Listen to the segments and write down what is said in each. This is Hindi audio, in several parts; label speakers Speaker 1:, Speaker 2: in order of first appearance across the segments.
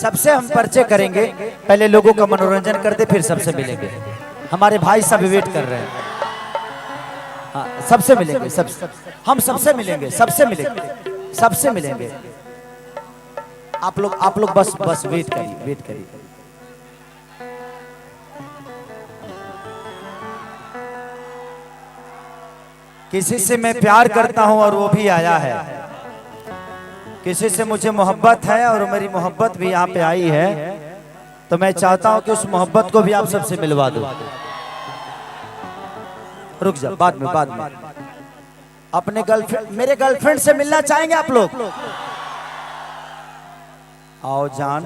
Speaker 1: सबसे हम परिचय करेंगे, पहले लोगों का मनोरंजन करते फिर सबसे मिलेंगे। हमारे भाई सब वेट कर रहे हैं। हाँ, सबसे मिलेंगे, हम सबसे मिलेंगे, सबसे मिलेंगे। आप लोग बस वेट करिए। किसी से मैं प्यार करता हूं और वो भी आया है, किसी से मुझे मोहब्बत है और मेरी मोहब्बत भी यहाँ पे आई है, तो मैं चाहता हूं कि उस मोहब्बत को भी आप सबसे मिलवा दो। रुक जा, बाद में अपने गर्लफ्रेंड, मेरे गर्लफ्रेंड से मिलना चाहेंगे आप लोग? आओ जान,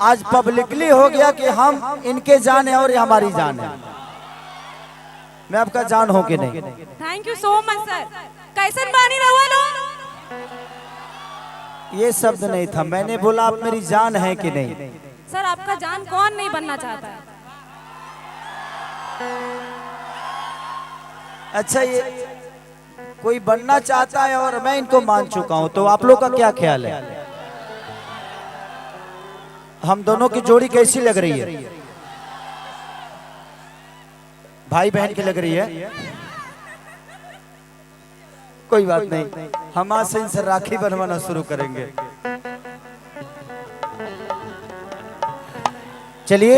Speaker 1: आज पब्लिकली हो गया कि हम इनके जान है और ये हमारी जान है। मैं आपका जान हो कि नहीं?
Speaker 2: Thank you so much sir. कैसन बानी रहुआ लोग?
Speaker 1: ये शब्द नहीं था, मैंने बोला आप मेरी जान है कि नहीं।
Speaker 2: सर आपका जान कौन नहीं बनना चाहता है?
Speaker 1: अच्छा, ये कोई बनना चाहता है और मैं इनको मान चुका हूं, तो आप लोग का क्या ख्याल है? हम दोनों की जोड़ी कैसी लग रही है? भाई बहन की लग रही है? कोई बात नहीं, हम आज से इनसे राखी बनवाना शुरू करेंगे। चलिए,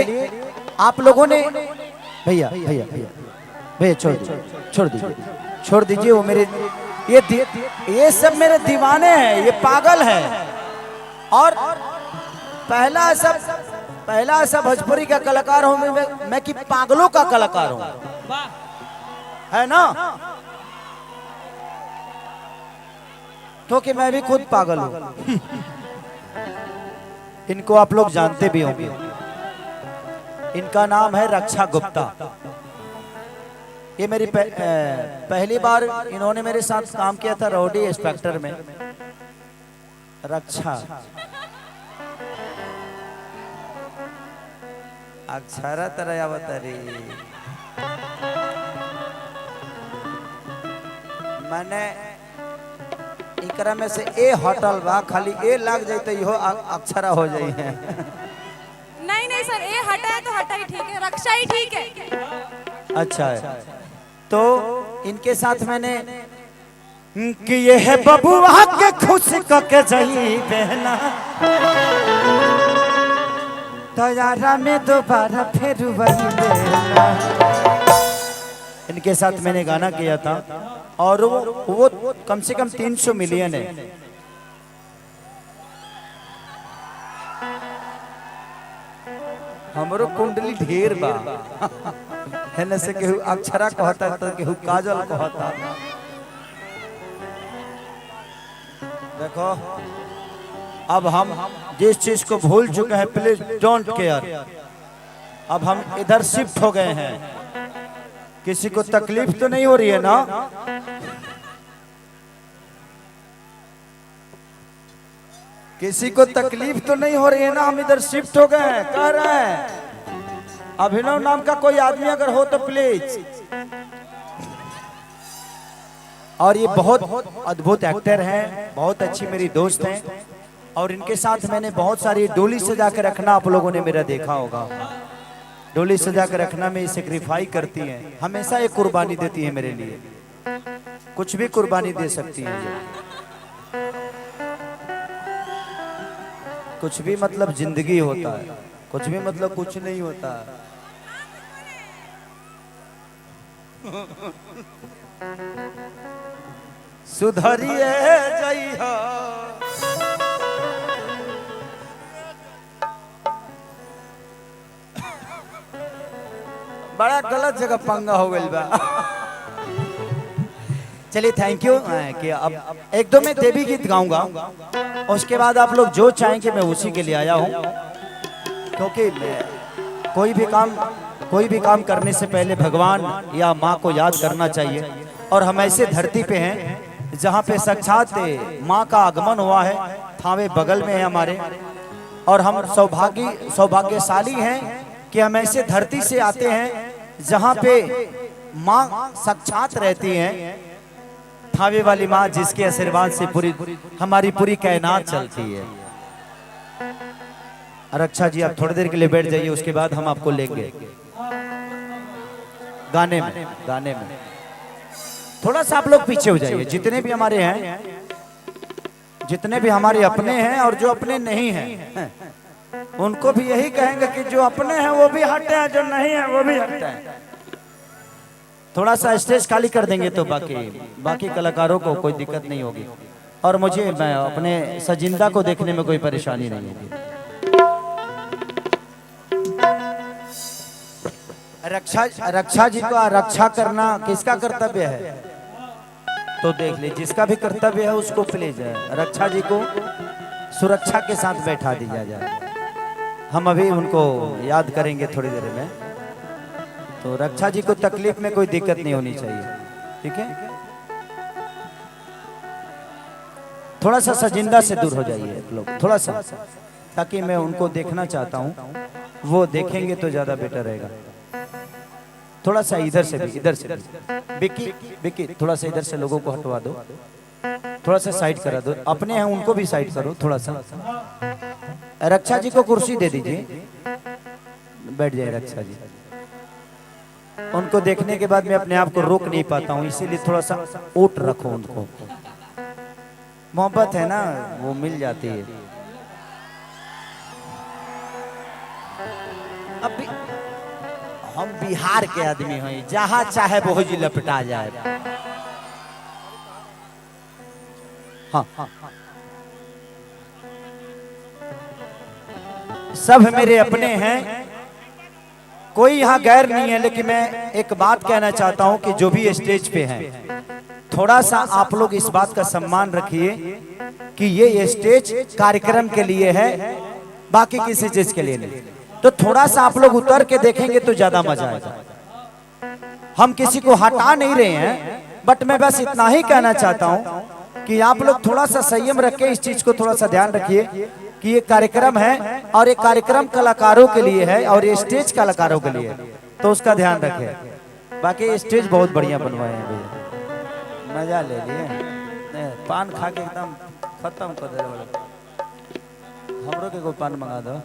Speaker 1: आप लोगों ने भैया छोड़ दीजिए। वो मेरे ये सब मेरे दीवाने हैं, ये पागल हैं। और पहला ऐसा भोजपुरी का कलाकार हूं मैं कि पागलों का कलाकार हूं, है ना? क्योंकि मैं भी खुद पागल हूं। इनको आप लोग जानते भी होंगे, इनका नाम है रक्षा गुप्ता। ये मेरी पहली बार इन्होंने मेरे साथ काम किया था रॉडी इंस्पेक्टर में। रक्षा अक्षरा तरह अवतरी, मैंने इकरा में से ए होटल बा, खाली ए लग जाए तो यो अक्षरा हो जाई है।
Speaker 2: नहीं सर, ए हटा है तो हटा ही ठीक है, रक्षा ही ठीक है।
Speaker 1: अच्छा है, तो इनके साथ मैंने कि ये है बबुआ के खुश के जाई बहना, तैयारा में दोबारा फिर वही बेला। इनके साथ मैंने गाना किया था और वो कम से कम 300 मिलियन है। हमरो कुंडली ढेर बा है न से केहू अक्षरा कहता तो केहू काजल कहता। देखो, अब हम जिस चीज को भूल चुके हैं, प्लीज डोंट केयर। अब हम इधर शिफ्ट हो गए हैं, किसी को तकलीफ तो नहीं हो रही है ना? किसी को तकलीफ तो नहीं हो रही है ना? हम इधर शिफ्ट हो गए हैं, कह रहे हैं। अभिनव नाम का कोई आदमी अगर हो तो प्लीज। और ये बहुत अद्भुत एक्टर हैं, बहुत अच्छी मेरी दोस्त हैं, और इनके साथ मैंने बहुत सारी डोली सजा के रखना आप लोगों ने मेरा देखा होगा। डोली सजा के रखना में सेक्रीफाई करती हैं, हमेशा एक कुर्बानी देती है मेरे लिए। कुछ भी कुर्बानी दे सकती है ये। कुछ भी मतलब जिंदगी होता है, कुछ भी मतलब कुछ नहीं होता है। सुधरिए जइहा, बड़ा गलत जगह पंगा हो गई बा। चलिए, थैंक यू। कि अब एक दो मैं देवी गीत गाऊंगा, उसके बाद आप लोग जो चाहेंगे मैं उसी के लिए आया हूं। क्योंकि कोई भी काम करने से पहले भगवान या माँ को याद करना चाहिए। और हम ऐसे धरती पे हैं जहाँ पे साक्षात माँ का आगमन हुआ है। थावे बगल में है हमारे, और हम सौभाग्यशाली हैं कि हम ऐसे धरती से आते हैं जहाँ पे माँ साक्षात रहती हैं, थावे वाली माँ, जिसके आशीर्वाद से हमारी पूरी कायनात चलती है। रक्षा जी आप थोड़ी देर के लिए बैठ जाइए, उसके बाद हम आपको लेंगे गाने में। थोड़ा सा आप लोग पीछे हो जाइए, जितने भी हमारे हैं, जितने भी हमारे अपने हैं और जो अपने नहीं हैं, उनको भी यही कहेंगे कि जो अपने हैं वो भी हटे हैं, जो नहीं है वो भी हटे हैं। थोड़ा सा स्टेज खाली कर देंगे तो बाकी कलाकारों को कोई दिक्कत नहीं होगी, और मुझे मैं अपने सजिंदा को देखने में कोई परेशानी नहीं होगी। रक्षा जी को रक्षा करना किसका कर्तव्य है? तो देख ले, जिसका भी कर्तव्य है उसको प्लीज रक्षा जी को सुरक्षा के साथ बैठा दिया जाए। हम अभी उनको याद करेंगे थोड़ी देर में, तो रक्षा जी को तकलीफ में कोई दिक्कत नहीं होनी चाहिए, ठीक है? थोड़ा सा सजिंदा से दूर हो जाइए लोग, थोड़ा सा, ताकि मैं उनको देखना चाहता हूँ, वो देखेंगे तो ज्यादा बेटर रहेगा। थोड़ा सा इधर से भी बिक्की थोड़ा सा इधर से लोगों को हटवा दो, थोड़ा सा साइड करा दो, अपने हैं उनको भी साइड करो थोड़ा सा। रक्षा जी को कुर्सी दे दीजिए, बैठ जाए रक्षा जी। उनको देखने के बाद मैं अपने आप को रोक नहीं पाता हूँ, इसीलिए थोड़ा सा ओट रखो उनको। मोहब्बत है ना, वो मिल जाती है। अब हम बिहार के आदमी हैं, जहां चाहे वो जी लपटा जाए। हाँ, सब मेरे अपने हैं, कोई यहाँ गैर नहीं है। लेकिन मैं एक बात कहना चाहता हूँ कि जो भी स्टेज पे हैं, थोड़ा सा आप लोग इस बात का सम्मान रखिए कि ये स्टेज कार्यक्रम के लिए है, बाकी किसी चीज के लिए नहीं। तो थोड़ा सा आप लोग उतर के देखेंगे तो ज्यादा मजा आएगा। हम किसी को हटा नहीं रहे हैं, बट मैं बस इतना ही कहना चाहता हूं कि आप लोग थोड़ा सा संयम रख के इस चीज को थोड़ा सा ध्यान रखिए कि ये कार्यक्रम है और ये कार्यक्रम कलाकारों के लिए है और ये स्टेज कलाकारों के लिए है, तो उसका ध्यान रखें। बाकी स्टेज बहुत बढ़िया बनवाए हैं भैया, मजा ले लिए। पान खा के एकदम खत्म कर दे वाला, हमरो के कोई पान मंगा दो।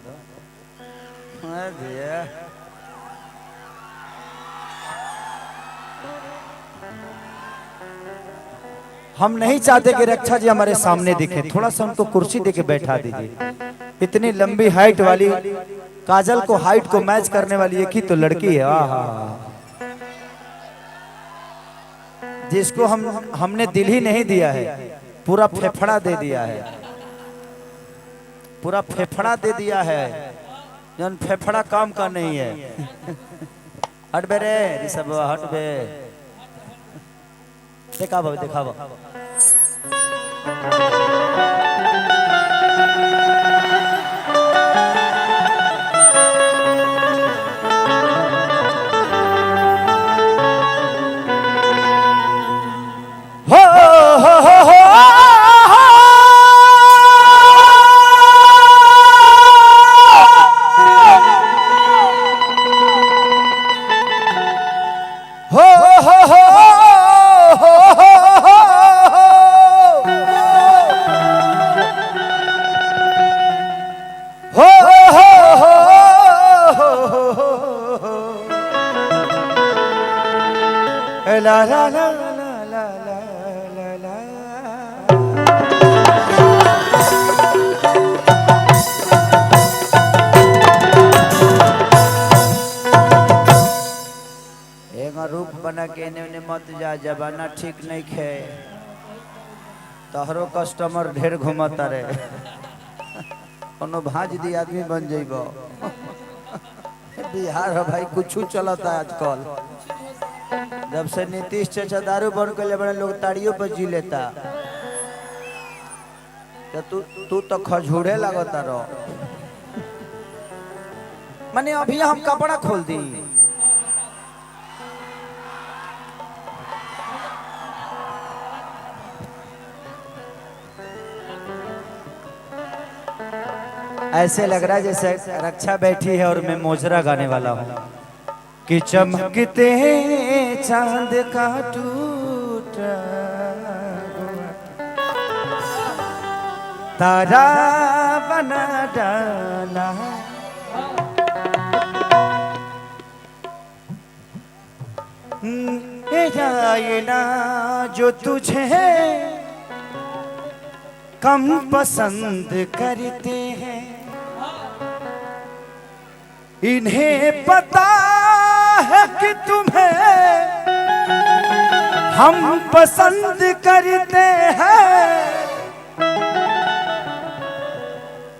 Speaker 1: हम नहीं चाहते कि रक्षा जी हमारे सामने दिखे, थोड़ा सा उनको कुर्सी देके बैठा दीजिए। इतनी लंबी हाइट वाली, काजल को हाइट को मैच करने वाली एक ही तो लड़की है, जिसको हमने दिल ही नहीं दिया है, पूरा फेफड़ा दे दिया है, पूरा फेफड़ा दे दिया है, जन फेफड़ा काम का नहीं है। हट बे रे ऋषभ, हट बे, दिखाओ दिखाओ। ला ला ला ला ला ला ला। एगो रूप बना के ने मत जा, जबाना ठीक नहीं खे, तोहरो कस्टमर ढेर घुमता रे, कोनो भाज दी आदमी बन जाइबो। बिहार है भाई, कुछ चलता है आजकल। जब से नीतीश चाचा दारू बंद कर ले बड़े लोग ताड़ियों पर जी लेता, तो तू तो खजूरे लगता रहो। माने अभी हम कपड़ा खोल दी, ऐसे लग रहा है जैसे रक्षा बैठी है और मैं मोजरा गाने वाला हूँ कि चमकते चांद का टूटा तारा बना डाला। ये ना जो तुझे कम पसंद करते हैं, इन्हें पता है कि तुम्हें हम पसंद करते हैं।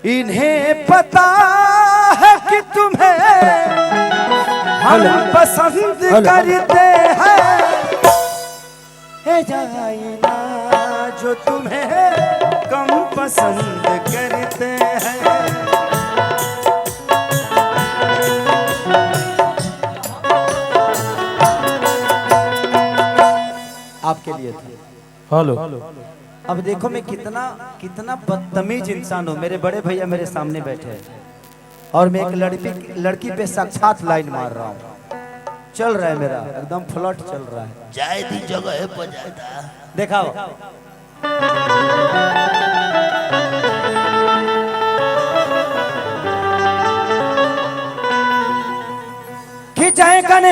Speaker 1: इन्हें पता है कि तुम्हें हम पसंद करते हैं। जाइना जो तुम्हें कम पसंद करते हैं। आपके लिए था।
Speaker 3: हेलो।
Speaker 1: अब देखो मैं कितना कितना बदतमीज इंसान हूँ। मेरे बड़े भैया मेरे सामने बैठे हैं और मैं एक लड़की पे साक्षात लाइन मार रहा हूँ। चल रहा है मेरा एकदम फ्लर्ट चल रहा है।
Speaker 4: जाए दी जगह पर जाता
Speaker 1: देखाओ। कि जाए कने